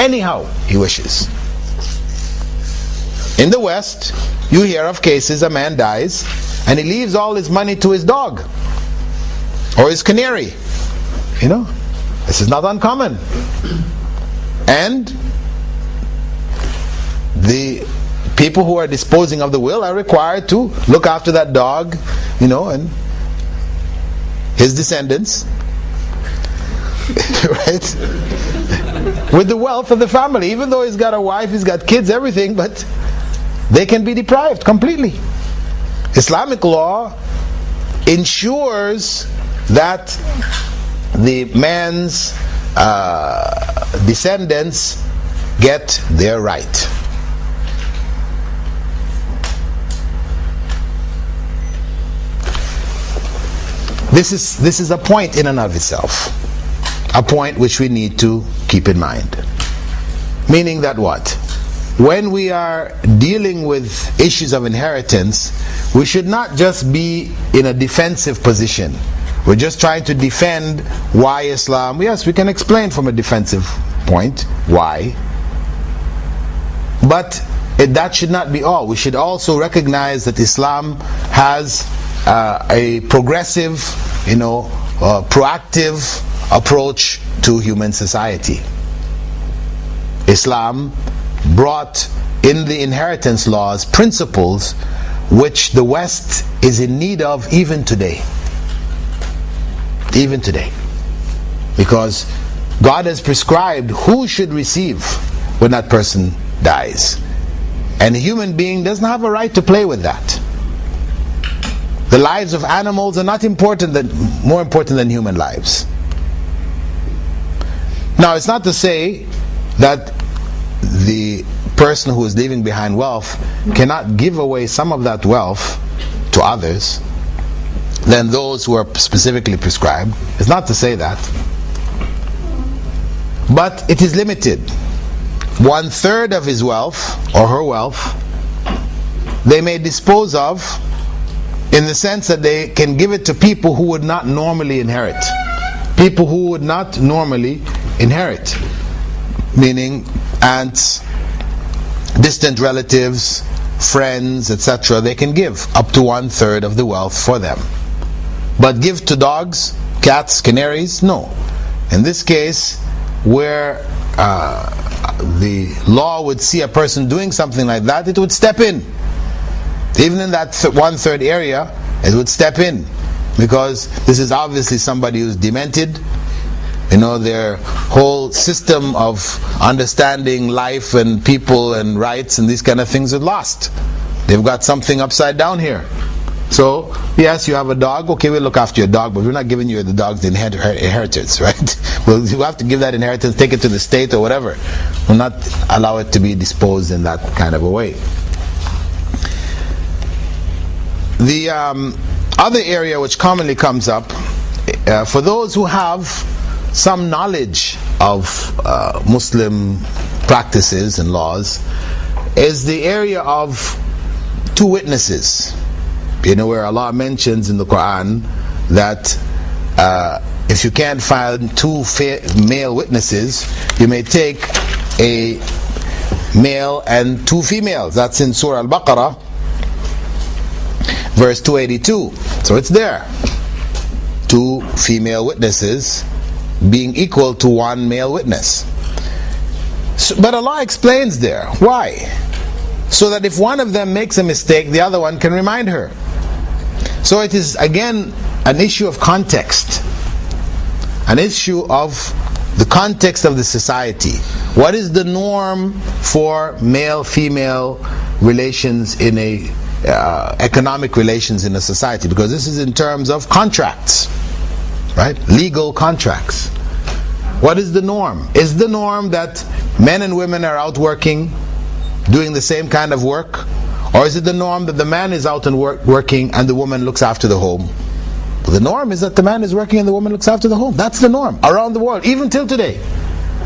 anyhow he wishes. In the West, you hear of cases a man dies and he leaves all his money to his dog or his canary. You know, this is not uncommon. And the people who are disposing of the will are required to look after that dog, you know, and his descendants, right? With the wealth of the family, even though he's got a wife, he's got kids, everything, but they can be deprived completely. Islamic law ensures that the man's descendants get their right. This is a point in and of itself, a point which we need to keep in mind. Meaning that what? When we are dealing with issues of inheritance, we should not just be in a defensive position. We're just trying to defend why Islam. Yes, we can explain from a defensive point why, but that should not be all. We should also recognize that Islam has a progressive, proactive approach to human society. Islam brought in the inheritance laws principles which the West is in need of even today. Even today. Because God has prescribed who should receive when that person dies. And a human being doesn't have a right to play with that. The lives of animals are not more important than human lives. Now, it's not to say that the person who is leaving behind wealth cannot give away some of that wealth to others than those who are specifically prescribed. It's not to say that. But it is limited. 1/3 of his wealth, or her wealth, they may dispose of in the sense that they can give it to people who would not normally inherit. People who would not normally inherit. Meaning aunts, distant relatives, friends, etc. They can give up to 1/3 of the wealth for them. But give to dogs, cats, canaries? No. In this case, where the law would see a person doing something like that, it would step in. Even in that 1/3 area, it would step in. Because this is obviously somebody who's demented. Their whole system of understanding life and people and rights and these kind of things are lost. They've got something upside down here. So, yes, you have a dog, okay, we'll look after your dog, but we're not giving you the dog's inheritance, right? Well, you have to give that inheritance, take it to the state or whatever. We'll not allow it to be disposed in that kind of a way. The other area which commonly comes up, for those who have some knowledge of Muslim practices and laws, is the area of two witnesses. Where Allah mentions in the Quran that if you can't find two male witnesses, you may take a male and two females. That's in Surah Al-Baqarah, verse 282. So it's there. Two female witnesses being equal to one male witness. But Allah explains there. Why? So that if one of them makes a mistake, the other one can remind her. So it is again an issue of context. An issue of the context of the society. What is the norm for male-female relations in economic relations in a society? Because this is in terms of contracts, right? Legal contracts. What is the norm? Is the norm that men and women are out working, doing the same kind of work? Or is it the norm that the man is out and working and the woman looks after the home? Well, the norm is that the man is working and the woman looks after the home. That's the norm around the world, even till today.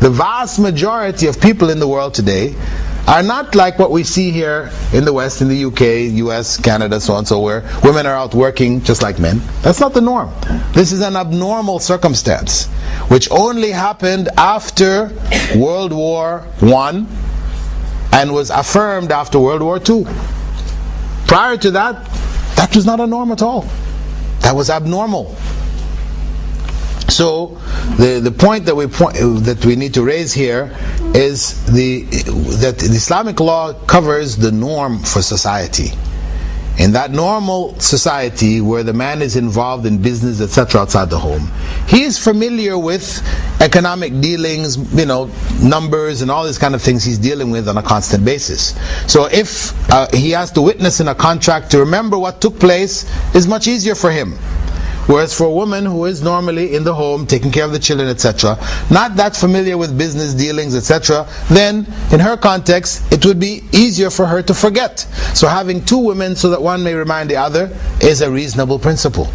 The vast majority of people in the world today are not like what we see here in the West, in the UK, US, Canada, so on and so, where women are out working just like men. That's not the norm. This is an abnormal circumstance, which only happened after World War I and was affirmed after World War II. Prior to that, that was not a norm at all. That was abnormal. So the point that we need to raise here is that the Islamic law covers the norm for society. In that normal society where the man is involved in business, etc., outside the home, he is familiar with economic dealings, numbers and all these kind of things he's dealing with on a constant basis. So if he has to witness in a contract to remember what took place, is much easier for him. Whereas for a woman who is normally in the home, taking care of the children, etc., not that familiar with business dealings, etc., then in her context, it would be easier for her to forget. So having two women so that one may remind the other is a reasonable principle.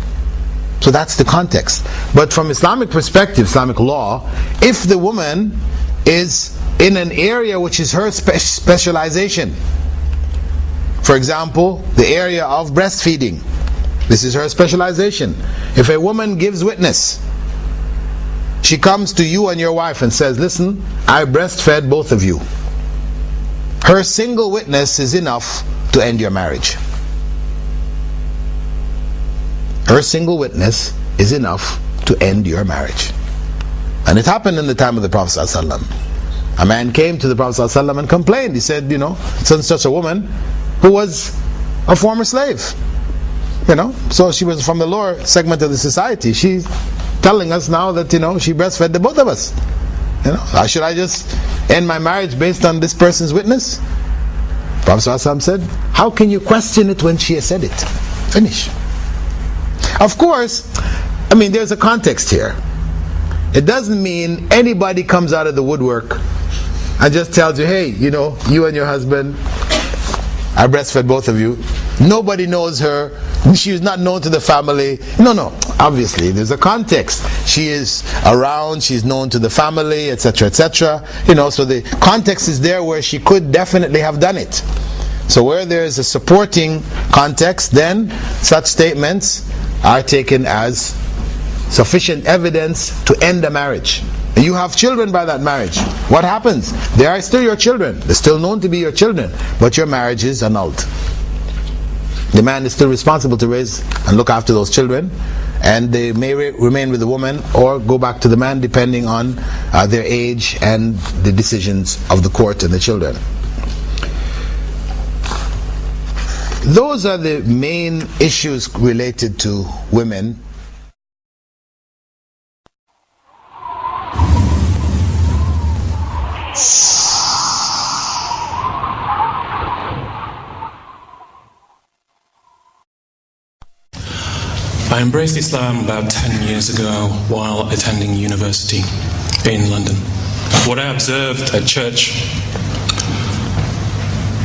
So that's the context. But from Islamic perspective, Islamic law, if the woman is in an area which is her specialization, for example, the area of breastfeeding, this is her specialization. If a woman gives witness, she comes to you and your wife and says, listen, I breastfed both of you. Her single witness is enough to end your marriage. Her single witness is enough to end your marriage. And it happened in the time of the Prophet ﷺ. A man came to the Prophet ﷺ and complained. He said, such a woman who was a former slave. So she was from the lower segment of the society. She's telling us now that, she breastfed the both of us. Should I just end my marriage based on this person's witness? Prophet ﷺ said, how can you question it when she has said it? Finish. Of course, there's a context here. It doesn't mean anybody comes out of the woodwork and just tells you, hey, you and your husband, I breastfed both of you. Nobody knows her. She is not known to the family. No. Obviously, there's a context. She is around. She's known to the family, etc., etc. So the context is there where she could definitely have done it. So where there is a supporting context, then such statements are taken as sufficient evidence to end a marriage. And you have children by that marriage. What happens? They are still your children. They're still known to be your children, but your marriage is annulled. The man is still responsible to raise and look after those children, and they may remain with the woman or go back to the man depending on their age and the decisions of the court and the children. Those are the main issues related to women. I embraced Islam about 10 years ago while attending university in London. What I observed at church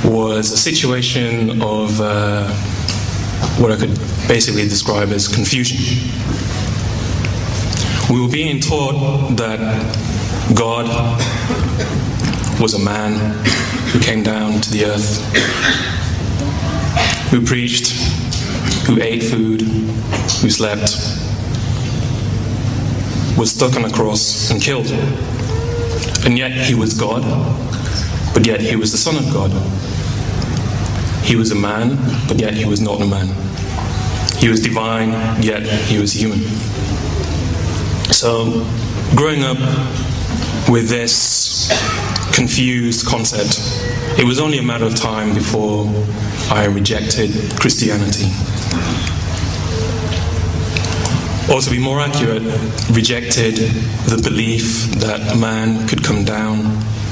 was a situation of what I could basically describe as confusion. We were being taught that God was a man who came down to the earth, who preached, who ate food, who slept, was stuck on a cross and killed. And yet he was God, but yet he was the Son of God. He was a man, but yet he was not a man. He was divine, yet he was human. So, growing up with this confused concept, it was only a matter of time before I rejected Christianity. Or to be more accurate, rejected the belief that man could come down,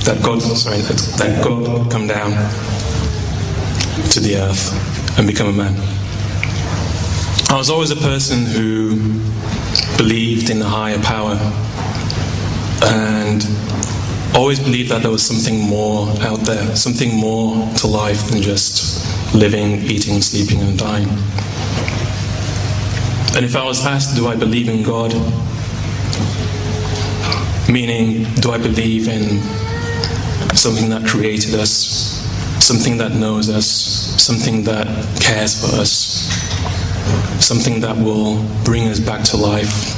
that God could come down to the earth and become a man. I was always a person who believed in a higher power and always believed that there was something more out there, something more to life than just living, eating, sleeping and dying. And if I was asked, do I believe in God? Meaning, do I believe in something that created us, something that knows us, something that cares for us, something that will bring us back to life,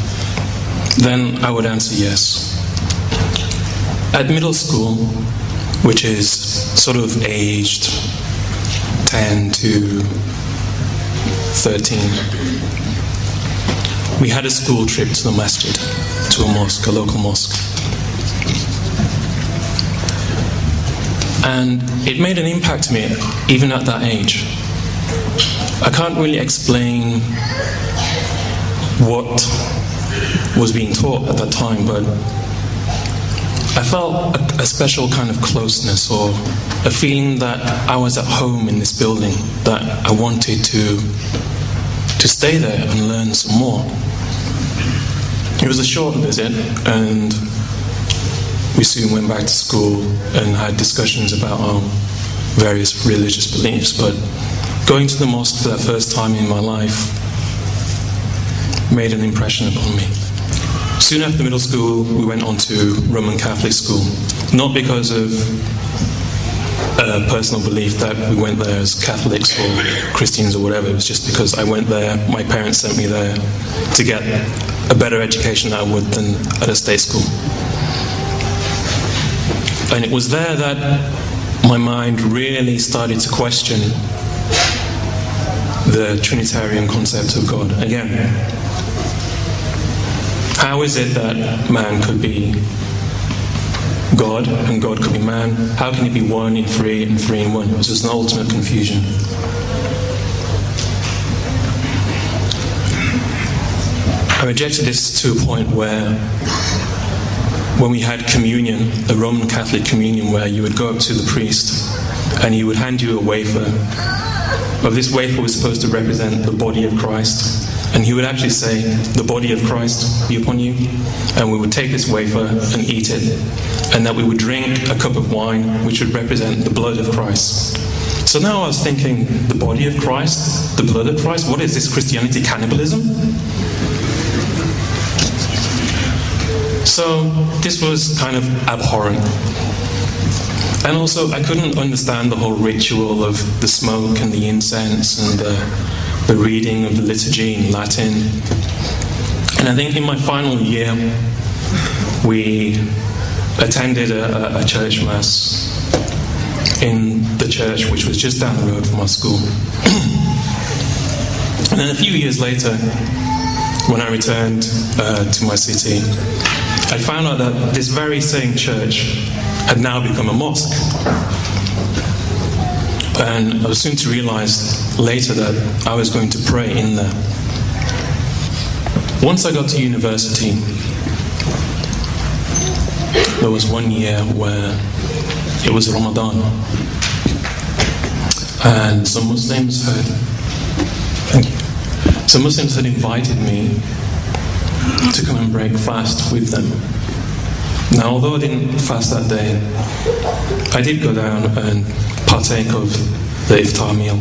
then I would answer yes. At middle school, which is sort of aged 10 to 13, we had a school trip to the masjid, to a mosque, a local mosque. And it made an impact to me, even at that age. I can't really explain what was being taught at that time, but I felt a special kind of closeness, or a feeling that I was at home in this building, that I wanted to stay there and learn some more. It was a short visit, and we soon went back to school and had discussions about our various religious beliefs. But going to the mosque for that first time in my life made an impression upon me. Soon after middle school, we went on to Roman Catholic school. Not because of a personal belief that we went there as Catholics or Christians or whatever. It was just because I went there, my parents sent me there to get a better education than I would than at a state school. And it was there that my mind really started to question the Trinitarian concept of God. Again, how is it that man could be God and God could be man? How can it be one in three and three in one? It was just an ultimate confusion. I rejected this to a point where, when we had communion, a Roman Catholic communion, where you would go up to the priest and he would hand you a wafer. But this wafer was supposed to represent the body of Christ. And he would actually say, "The body of Christ be upon you." And we would take this wafer and eat it. And that we would drink a cup of wine, which would represent the blood of Christ. So now I was thinking, the body of Christ, the blood of Christ, what is this, Christianity cannibalism? So this was kind of abhorrent. And also I couldn't understand the whole ritual of the smoke and the incense and the reading of the liturgy in Latin. And I think in my final year, we attended a church mass in the church which was just down the road from our school. And then a few years later, when I returned to my city, I found out that this very same church had now become a mosque. And I was soon to realize later that I was going to pray in there. Once I got to university, there was one year where it was Ramadan, and some Muslims had invited me to come and break fast with them. Now, although I didn't fast that day, I did go down and partake of the iftar meal.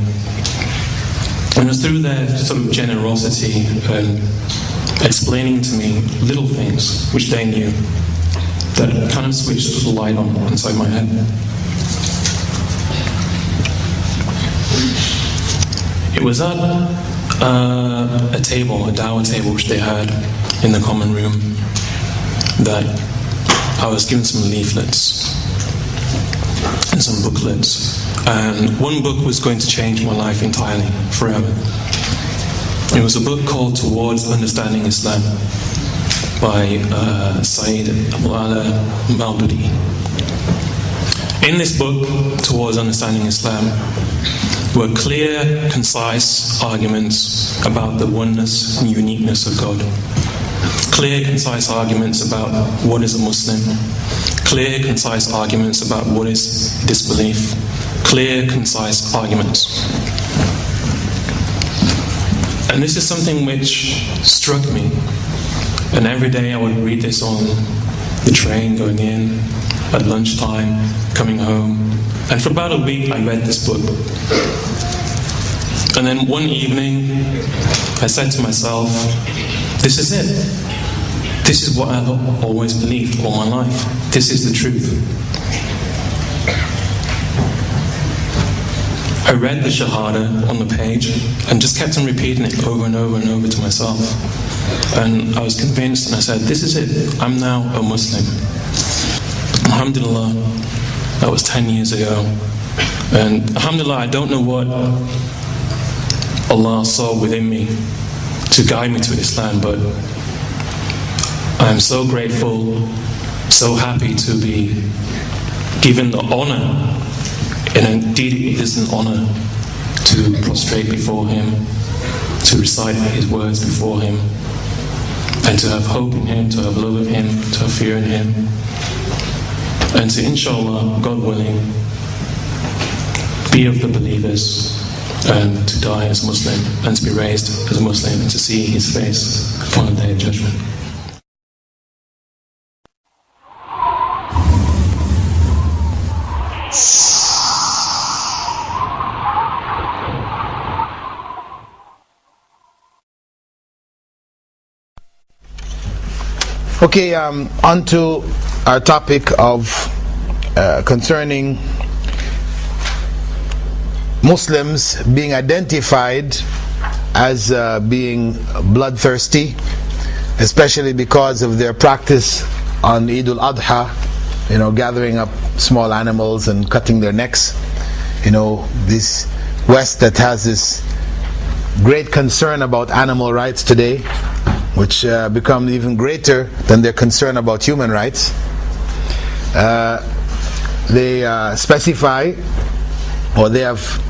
And it was through their sort of generosity and explaining to me little things which they knew that kind of switched the light on inside my head. It was at a table, a dawah table, which they had in the common room, that I was given some leaflets and some booklets. And one book was going to change my life entirely, forever. It was a book called Towards Understanding Islam by Sayyid Abu Ala Maududi. In this book, Towards Understanding Islam, were clear, concise arguments about the oneness and uniqueness of God. Clear, concise arguments about what is a Muslim. Clear, concise arguments about what is disbelief. Clear, concise arguments. And this is something which struck me. And every day I would read this on the train going in, at lunchtime, coming home. And for about a week I read this book. And then one evening I said to myself, this is it. This is what I've always believed all my life. This is the truth. I read the Shahada on the page and just kept on repeating it over and over and over to myself. And I was convinced, and I said, this is it, I'm now a Muslim. Alhamdulillah, that was 10 years ago. And alhamdulillah, I don't know what Allah saw within me to guide me to Islam, but I am so grateful, so happy to be given the honor, and indeed it is an honor to prostrate before Him, to recite His words before Him, and to have hope in Him, to have love of Him, to have fear in Him, and to, inshallah, God willing, be of the believers, and to die as Muslim, and to be raised as a Muslim, and to see His face upon the Day of Judgment. Okay, on to our topic of concerning Muslims being identified as being bloodthirsty, especially because of their practice on Eid al-Adha, gathering up small animals and cutting their necks. This West that has this great concern about animal rights today, which become even greater than their concern about human rights. They specify, or they have,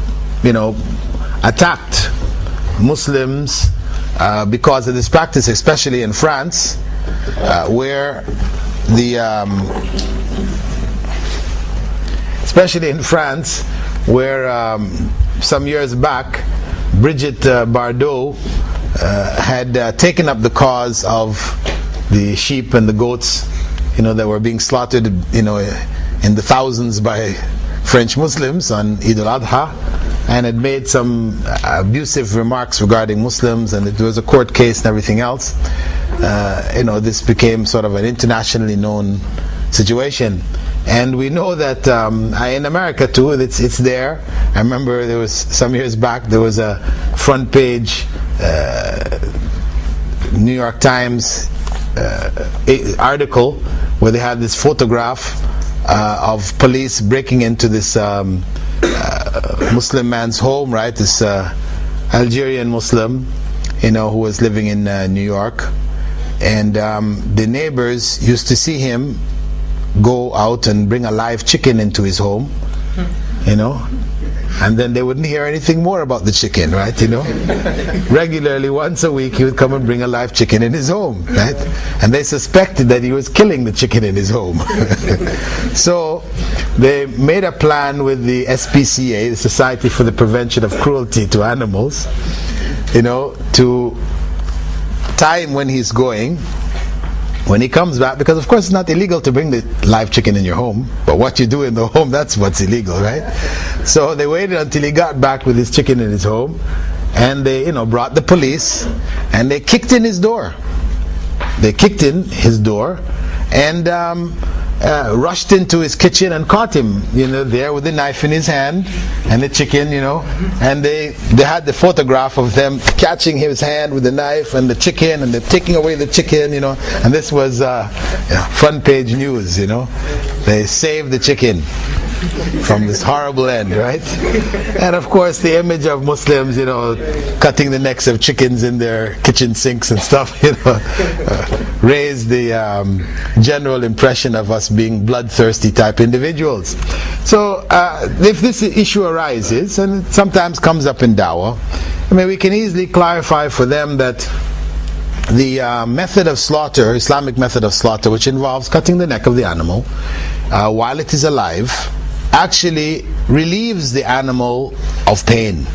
attacked Muslims because of this practice, especially in France, where some years back, Brigitte Bardot had taken up the cause of the sheep and the goats, that were being slaughtered, in the thousands by French Muslims on Eid al-Adha, and had made some abusive remarks regarding Muslims, and it was a court case and everything else. This became sort of an internationally known situation. And we know that in America too, it's there. I remember there was some years back, there was a front page New York Times article where they had this photograph of police breaking into this Muslim man's home, right? This Algerian Muslim, who was living in New York, and the neighbors used to see him go out and bring a live chicken into his home, and then they wouldn't hear anything more about the chicken, right? Regularly, once a week, he would come and bring a live chicken in his home, right? And they suspected that he was killing the chicken in his home. So they made a plan with the SPCA, the Society for the Prevention of Cruelty to Animals, to time when he's going. When he comes back, because of course it's not illegal to bring the live chicken in your home, but what you do in the home, that's what's illegal, right? So they waited until he got back with his chicken in his home, and they, brought the police, and they kicked in his door. They kicked in his door, and rushed into his kitchen and caught him, there with the knife in his hand and the chicken, and they had the photograph of them catching his hand with the knife and the chicken, and they're taking away the chicken, and this was front page news, they saved the chicken from this horrible end, right? And of course the image of Muslims, cutting the necks of chickens in their kitchen sinks and stuff, raised the general impression of us being bloodthirsty type individuals. So if this issue arises, and it sometimes comes up in dawah, we can easily clarify for them that the method of slaughter, Islamic method of slaughter, which involves cutting the neck of the animal while it is alive, actually relieves the animal of pain.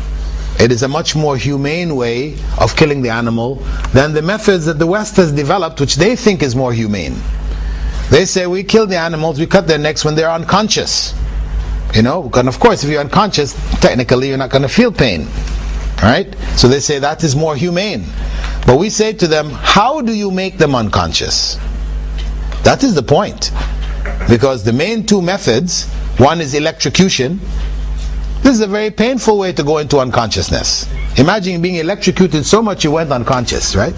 It is a much more humane way of killing the animal than the methods that the West has developed, which they think is more humane. They say we kill the animals, we cut their necks when they're unconscious. And of course if you're unconscious, technically you're not going to feel pain. Right? So they say that is more humane. But we say to them, how do you make them unconscious? That is the point. Because the main two methods, one is electrocution, This is a very painful way to go into unconsciousness. Imagine being electrocuted so much you went unconscious, right?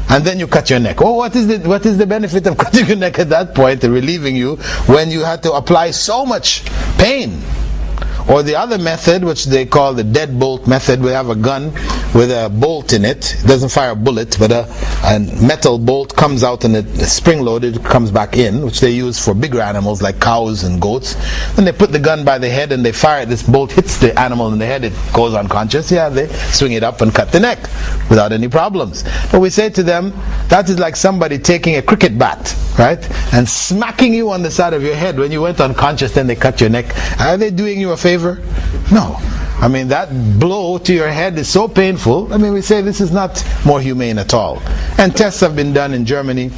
And then you cut your neck. Oh, what is the benefit of cutting your neck at that point and relieving you when you had to apply so much pain? Or the other method, which they call the deadbolt method, we have a gun with a bolt in it. It doesn't fire a bullet, but a metal bolt comes out and it's spring-loaded, comes back in, which they use for bigger animals like cows and goats. Then they put the gun by the head and they fire it. This bolt hits the animal in the head, it goes unconscious. Yeah, they swing it up and cut the neck without any problems. But we say to them, that is like somebody taking a cricket bat, right, and smacking you on the side of your head when you went unconscious, then they cut your neck. Are they doing you a favor? No. I mean, that blow to your head is so painful. I mean, we say this is not more humane at all. And tests have been done in Germany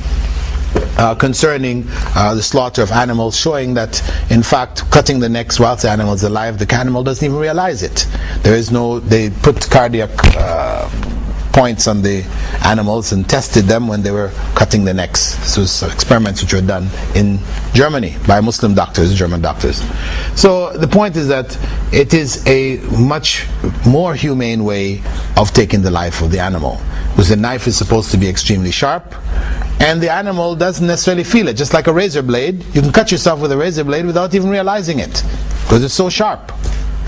concerning the slaughter of animals, showing that in fact cutting the necks whilst the animal is alive, the animal doesn't even realize it. They put cardiac points on the animals and tested them when they were cutting the necks. This was experiments which were done in Germany by Muslim doctors, German doctors. So the point is that it is a much more humane way of taking the life of the animal, because the knife is supposed to be extremely sharp and the animal doesn't necessarily feel it. Just like a razor blade, you can cut yourself with a razor blade without even realizing it because it's so sharp.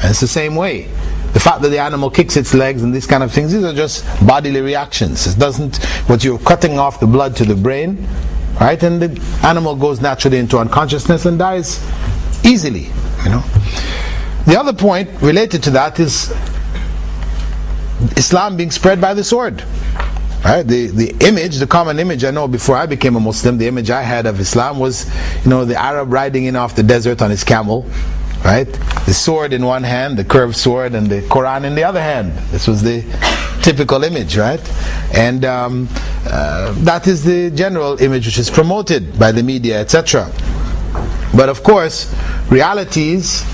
And it's the same way. The fact that the animal kicks its legs and these kind of things, these are just bodily reactions. It doesn't, what you're cutting off the blood to the brain, right? And the animal goes naturally into unconsciousness and dies easily, you know. The other point related to that is Islam being spread by the sword. Right? The image, the common image I know before I became a Muslim, the image I had of Islam was, you know, the Arab riding in off the desert on his camel, right? The sword in one hand, the curved sword, and the Quran in the other hand. This was the typical image, right? And that is the general image which is promoted by the media, etc. But of course, realities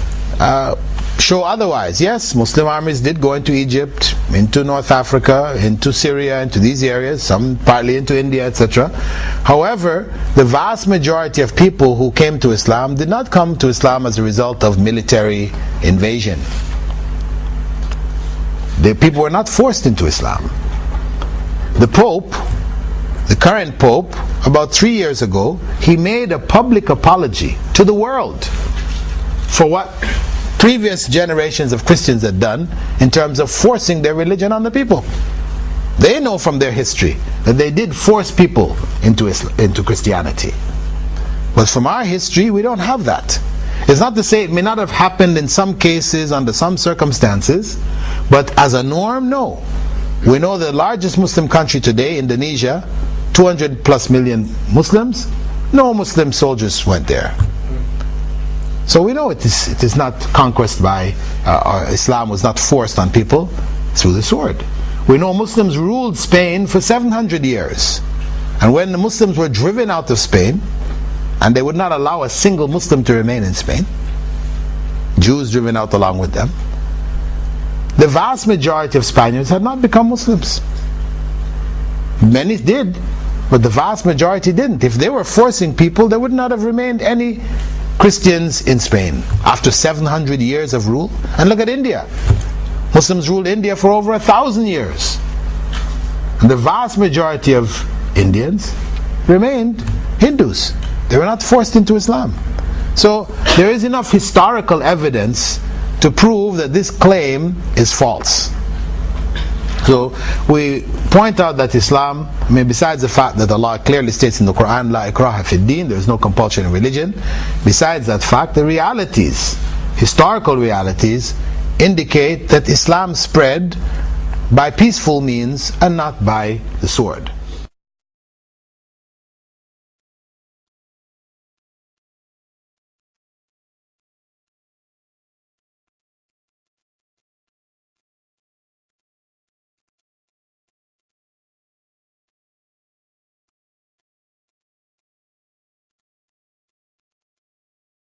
show otherwise. Yes, Muslim armies did go into Egypt, into North Africa, into Syria, into these areas, some partly into India, etc. However, the vast majority of people who came to Islam did not come to Islam as a result of military invasion. The people were not forced into Islam. The Pope, the current Pope, about 3 years ago, he made a public apology to the world for what previous generations of Christians had done in terms of forcing their religion on the people. They know from their history that they did force people into Christianity. But from our history, we don't have that. It's not to say it may not have happened in some cases under some circumstances, but as a norm, no. We know the largest Muslim country today, Indonesia, 200 plus million Muslims, no Muslim soldiers went there. So we know it is not conquest by, or Islam was not forced on people through the sword. We know Muslims ruled Spain for 700 years. And when the Muslims were driven out of Spain, and they would not allow a single Muslim to remain in Spain, Jews driven out along with them, the vast majority of Spaniards had not become Muslims. Many did, but the vast majority didn't. If they were forcing people, there would not have remained any Christians in Spain after 700 years of rule. And look at India. Muslims ruled India for over 1,000 years. And the vast majority of Indians remained Hindus. They were not forced into Islam. So there is enough historical evidence to prove that this claim is false. So we point out that Islam, I mean, besides the fact that Allah clearly states in the Quran, La ikraha fi din, there is no compulsion in religion. Besides that fact, the realities, historical realities, indicate that Islam spread by peaceful means and not by the sword.